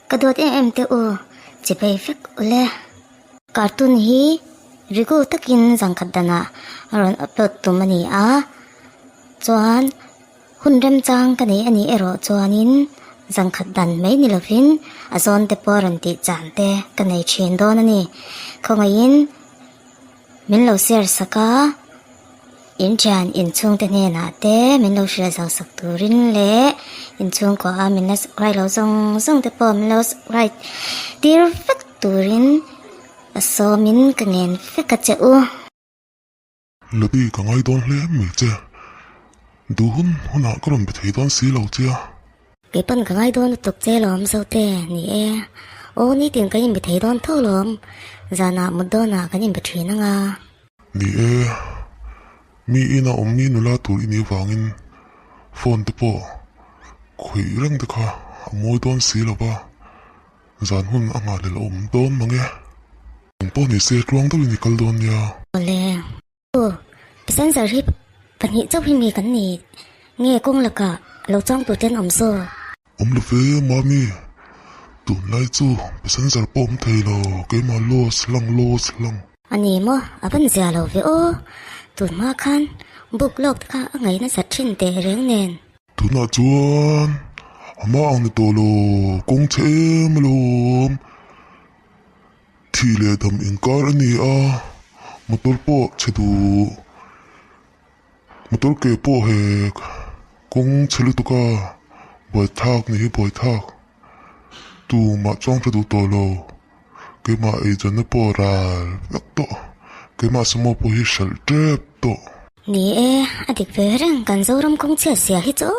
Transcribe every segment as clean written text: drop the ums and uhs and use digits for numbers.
cái đôi em tiêu chỉ phải phép le cartoon hi rigo takin rằng khát đana rồi upload tụi mình chuan hun rem chang cái này anh ấy ero chuanin rằng khát đan mấy ni lovin azon te poran ti chan te cái này chen don ani không ai min lo share saka in chan in chung te ne na te min lo share sau sak turin le in chung ko min na right lo zong te po min lo right dir fek turin so min ka ngen fek ka che Lody ka ngai don le mi che du hun na ko rom be thei don si lo che cái pan ka ngai don tuk che lom so te ni ni tin ka yin be thei don tho lom zana mu do na ka yin be thina nga ni mi ina mi nula tur ini wangin phone te po khui rang te kha moi don si lo ba zan hun anga le don mange po ni se tuang to ni kal don ya le pesan sa ri pan hi chau hi mi kan ni nge kong la ka lo chang tu ten so le fe ma mi tu lai chu pesan sa pom thei lo ke ma lo slang ani mo apan zia lo ve tu ma khan buk lok ka ngai na sat thin te reng nen tu na chuan ama ang ni to lo kong che malom thi le dam in kar ani motor po chedu motor ke po he kong chelu to ka boy thak ni boy thak tu ma chong chedu to lo ke ma e jan po ral vak to ke ma samo po hi shal trap to ni adik ve rang kan zoram kong che sia hi cho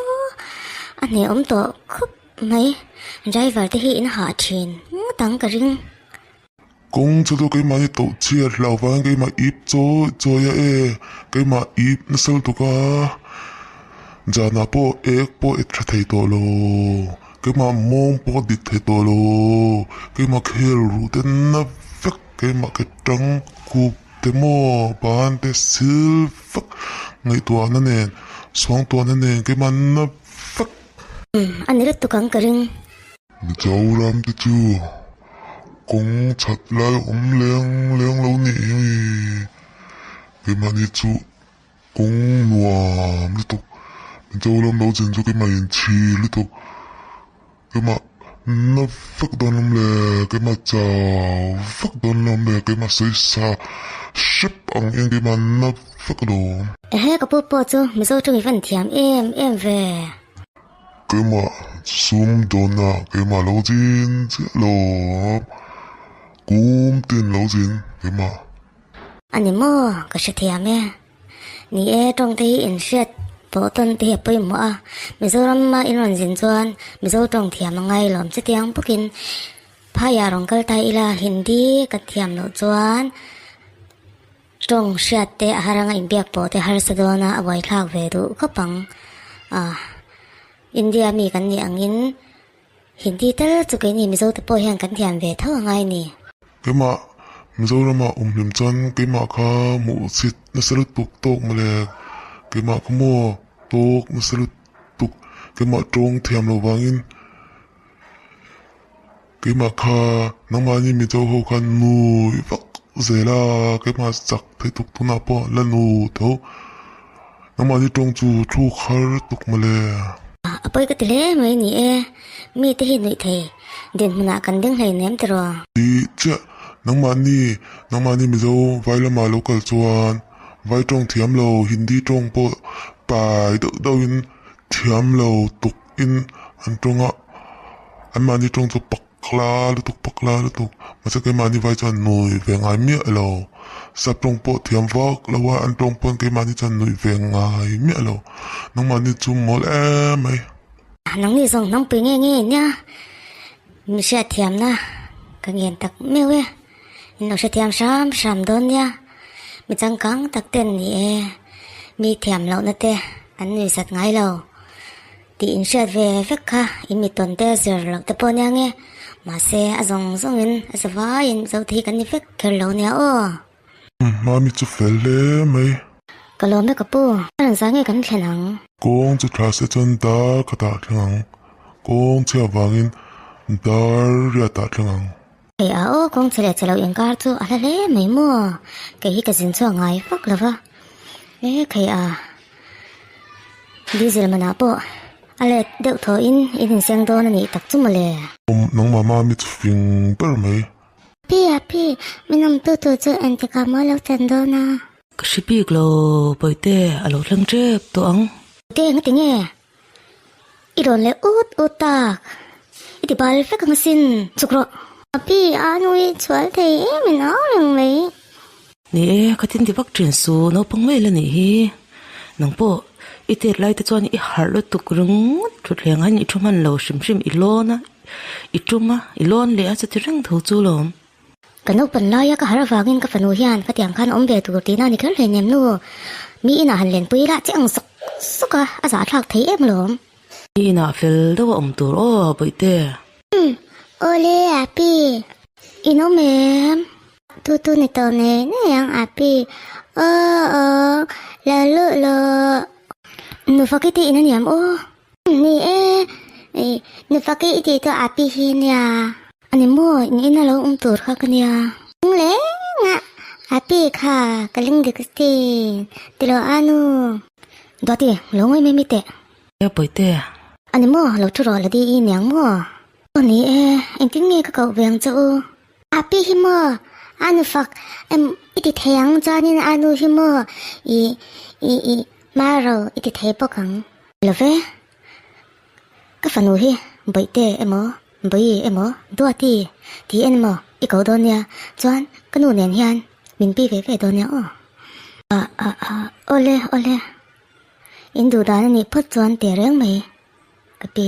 ani to khup mai driver te hi in ha thin tang ka ring kong chedu ke ma ni to chiar law wang ke ma ip cho ya ke ma ip na sel to ka jana po ek po et thei to lo ke ma mong po dit thei to lo ke ma khel ru ten na vek ke ma ke tang ku te mo ban te sil vek ngai to na nen song to na nen ke ma na vek ani ret to kang ka ring mi chau ram te chu kong chat lai leng lo ni ke ma ni chu kong nuam li to châu lâm đâu trên cho cái mày chi lít tục cái mà nó phát đòn lâm lè cái mà chào phát đòn lâm lè cái mà xây xa ship ang yên cái mà nó phát đồ cái bộ chứ mình sao trong phần thiam em về cái mà sum đòn cái mà lâu chín lô cúm tiền lâu chín cái mà anh em mò cái sự thiam ni trong thấy in shit bộ tuần thì bơi mua Mizo ramma in ron jin chuan Mizo tong thiam ngai lom che tiang pukin phaya rong kal tai ila hindi ka thiam lo chuan tong shat te haranga in biak po te har sadona awai thak ve du khapang India mi kan ni angin hindi tel chu ke ni Mizo te po hian kan thiam ve tho ngai ni cái mà Mizo ramma lim chan cái mà kha mu sit na sel tuk tok male cái mà có mua tok na sel tuk cái mà trong thiam lo wangin cái mà kha nang ma ni mi cho ho khan nu vak zela cái mà chak thei tuk tu na po la nu tho nang ma ni trong chu khar tuk male apoi ka tile mai ni mi te hi noi the den muna kan ding hai nem tro di cha nang ma ni mi zo vai la ma local chuan vai trong thiam lo hindi trong po pai do in thiam lo tuk in an tronga an ma ni trong chu pakla lu tuk ma cha ke ma ni vai chan noi ve ngai mi lo sap trong po thiam vak lawa an trong pon ke ma ni chan noi ve ngai mi lo nang ma ni chu mol mai nang ni song nang pe nge nya mi sha thiam na ka ngen tak me we no sha thiam sam don nya mi chang kang tak ten ni mi thiam lo na te an ni sat ngai lo ti in shat ve vek kha i mi ton te zer lo te po nya nge ma se azong in azwa in zo thi kan ni vek ker lo nya ma mi chu fel le mai ka lo me ka pu an sa nge kan thlenang kong chu thla se chon ta khata thlang kong che wangin dar ya ta tlangang Hey ô con chỉ là chỉ lâu yên cả tu à là lẽ mấy mua cái cái gì cho ngay phắc là vợ lẽ cái đi gì mà nạp bộ à là đeo thọ in xem đó là nhỉ tập trung mà lẽ nang mama mi chu fing per mai pi mình nằm tu cho anh ta cầm lâu chân đó na cái ship big lo bởi thế à lo lăng chép tôi ăn thế nghe tiếng nghe iron lẽ út ta ít bal phép cái xin chụp rồi pi nuôi chuột thì mình nói rằng mấy nè cái tin thì bắt chuyển số nó bằng mấy lần nè nông bộ ít tiền lại cho anh ít hạt lo tục rung chút hàng anh ít cho mình lâu sim ilon á ít chung á ilon lẽ sẽ răng thấu chú lắm cái nút bẩn lai cái hara vàng cái phần nuôi hiền cái tiếng khan ôm về tụi tí nào thì cái này nhém nu mỹ na hành lên bui lại chẳng sốc à giá thạc thấy em lắm đi nào phèn đâu ông tụi đó bởi thế ole api ino mem tu này tao này yang api lo nu fakiti ina nyam ni nu fakiti to api hin ya ani mo ina lo tur kha kan ya le nga api kha kaling de ksti tilo anu doti lo ngoi me mi te ya bởi thế ani mo lo churo la di in yang mo ni anh tiếng nghe các cậu vàng cho api hi mo anu phak em iti thang cho nên anu hi mo i maro iti thei pakang love cái phần nuôi hi bởi tê em bởi em đua thì em i cậu đó nha choan cái nụ nền hiền mình pi về đó nha ole in du đàn ni phật choan tê reng mày cái pi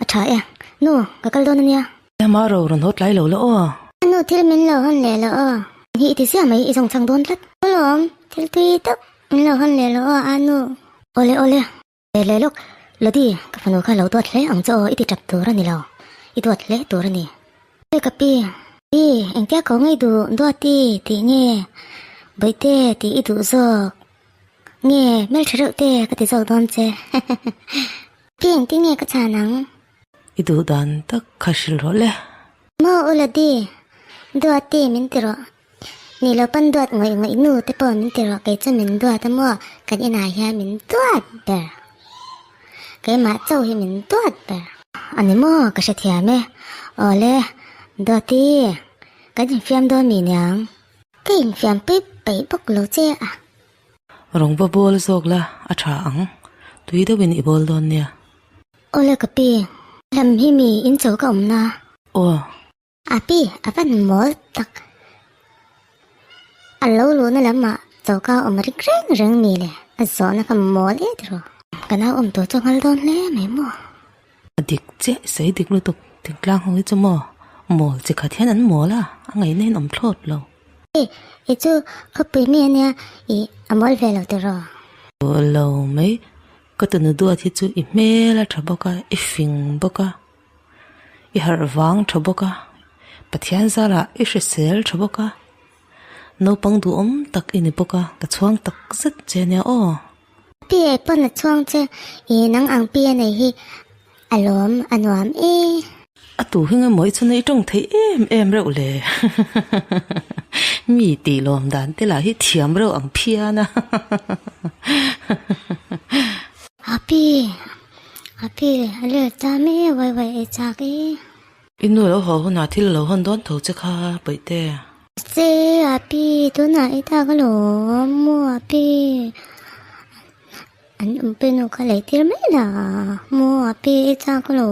trời em nu cái đó nha em mà rồi hốt lại lâu lỡ nu thì mình lâu hơn lẽ lỡ hi thì sao mày trong sang đón lắm lắm thì tuy tức mình lâu hơn lẽ lỡ anu ole lẽ lúc Lody cái phần nuôi khai lâu tuột lẽ ông cho ít chậpตัวra nè lâu ít tuột lẽตัวra nè cái cặp pi anh kia có ngay đủ đua thì nghe bởi thế thì ít đủ giờ nghe mấy chuyện thế cái thì giờ đón chơi pi anh tiếng nghe cái trà nắng ít đồ đàn tất khai sinh rồi lẽ mo Lody đua thì mình tiro ni lo pan đua ngay nu te pon mình tiro cái cho mình đua ta mo cái này này ha mình đua bè cái mà châu thì mình đua bè anh mo cái sẽ thiam mẹ ole đua thì cái gì phim đua mình nhang cái phim bị bốc lỗ che à rong bơ bol zog la a tha ang tui do bin ibol don nia ole cái pi làm hi mi in chỗ cổng na ô pi vẫn mới tắc lâu luôn là mà chỗ cao ông rinh rinh mi lệ số nó không mới rồi cái nào ông tổ cho ngal don lệ mấy mò dik che sei dik lu tuk ting klang hoi chu mo che kha thian an mo la angai nei nom thlot lo ê chú có bị mi nha amol về lâu rồi lo mai ka tu du thi chu I me la thaboka I fing boka I har wang thaboka pathian zara I sel thaboka no pang du tak ini boka ka chuang tak zat che ne o pi pon na chuang che nang ang pi này hi alom anuam a tu hinga moi chu nei tong thei em reu le mi ti lom dan te la hi thiam reu ang phia na pi ale cha me vai cha cái inu lo ho na thil lo hon don tho che kha pai te se pi tu na ita cái lo mo pi anh bên nó cái lấy tiền mấy là mua pi cha cái lo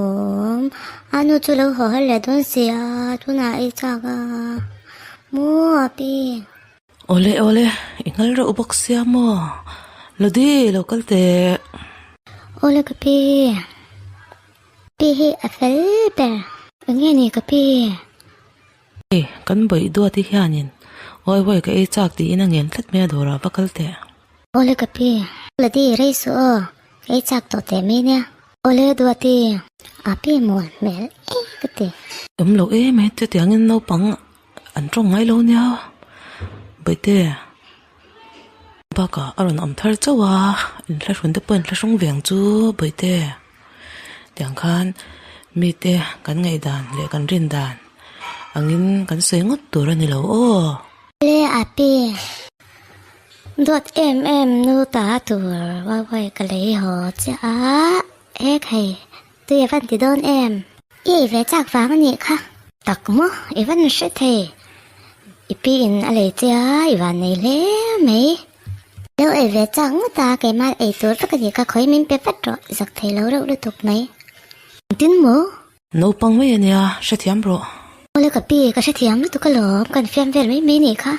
anh chú lâu họ hay là东西à tu na ita cái mua pi ole ingal ro boxia mo Lody local te ole cái pi hi afel pe nghe nè cái pi kan bai do ti hianin oi ka e chak ti ina ngen thlat me dora bakal te ole cái pi Lody rei so cái chắc tổ te me nè ole do ti pi mo mel cái ti lo e me te tiang no pang an trong ngai lo nya bai te baka aron am thar chawa in thla run te pen thla song veng chu bai te tiang khan mi te kan ngai dan le kan rin dan angin kan soi ngot tur ani lo o le api đốt em nu ta tur wa wai ka lấy ho cha e khai tôi vẫn thì đón em ý về chắc vắng nhỉ kha tắc mơ ý vẫn sẽ thế ý pin ở đây cha ý vẫn này lẽ mấy lâu ý về chẳng ta cái mà ý tôi tất cả những cái khói mình bị phát rồi giặc thấy lâu đâu được tục này tin mơ no pang me ani a sha thiam ro ô cái pi cái sẽ thiam lúc cái lỗ cần phiền về mấy nhỉ kha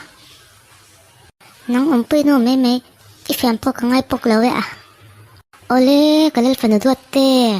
nắng ông pin nó mấy cái phiền bốc ngay bốc lâu vậy à ô cái lên phần đuột tê